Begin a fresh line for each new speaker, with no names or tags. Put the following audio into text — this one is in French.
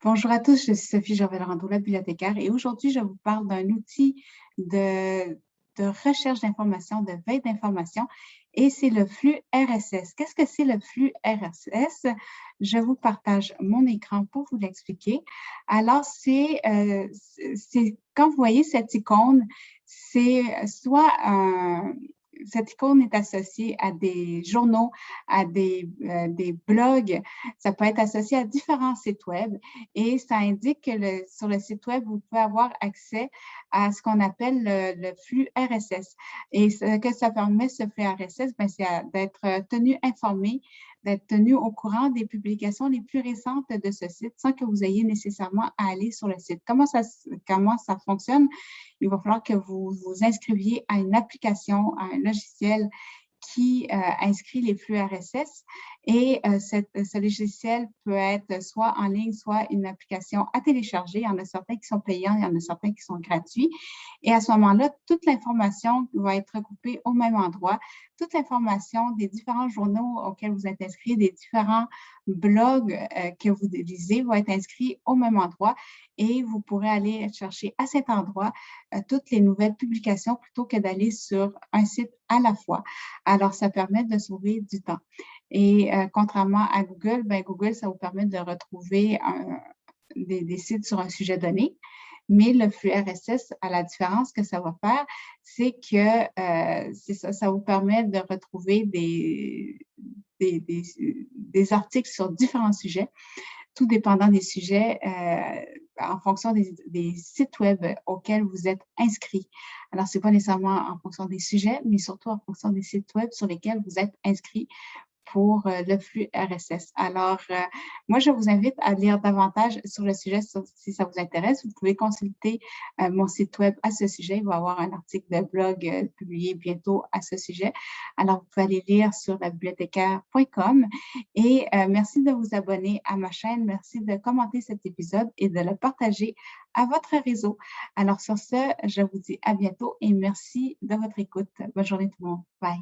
Bonjour à tous, je suis Sophie Gervais-Laurando, la bibliothécaire, et aujourd'hui, je vous parle d'un outil de, de recherche d'informations, de veille d'informations, et c'est le flux RSS. Qu'est-ce que c'est le flux RSS? Je vous partage mon écran pour vous l'expliquer. Alors, c'est quand vous voyez cette icône, c'est soit cette icône est associée à des journaux, à des blogs, ça peut être associé à différents sites web et ça indique que sur le site web, vous pouvez avoir accès à ce qu'on appelle le flux RSS. Et ce que ça permet, ce flux RSS, ben, c'est d'être tenu informé, d'être tenu au courant des publications les plus récentes de ce site sans que vous ayez nécessairement à aller sur le site. Comment ça fonctionne? Il va falloir que vous vous inscriviez à une application, à un logiciel qui inscrit les flux RSS et ce logiciel peut être soit en ligne, soit une application à télécharger. Il y en a certains qui sont payants, il y en a certains qui sont gratuits. Et à ce moment-là, toute l'information va être recoupée au même endroit. Toute l'information des différents journaux auxquels vous êtes inscrit, des différents blogs que vous lisez va être inscrit au même endroit et vous pourrez aller chercher à cet endroit toutes les nouvelles publications plutôt que d'aller sur un site à la fois. Alors, ça permet de sauver du temps. Et contrairement à Google, ben, Google, ça vous permet de retrouver des sites sur un sujet donné. Mais le flux RSS, à la différence que ça va faire, c'est que ça vous permet de retrouver des, des, des articles sur différents sujets, tout dépendant des sujets, en fonction des sites web auxquels vous êtes inscrit. Alors, ce n'est pas nécessairement en fonction des sujets, mais surtout en fonction des sites web sur lesquels vous êtes inscrit pour le flux RSS. Alors, moi, je vous invite à lire davantage sur le sujet si ça vous intéresse. Vous pouvez consulter mon site web à ce sujet. Il va y avoir un article de blog publié bientôt à ce sujet. Alors, vous pouvez aller lire sur labibliothécaire.com et merci de vous abonner à ma chaîne. Merci de commenter cet épisode et de le partager à votre réseau. Alors, sur ce, je vous dis à bientôt et merci de votre écoute. Bonne journée tout le monde. Bye.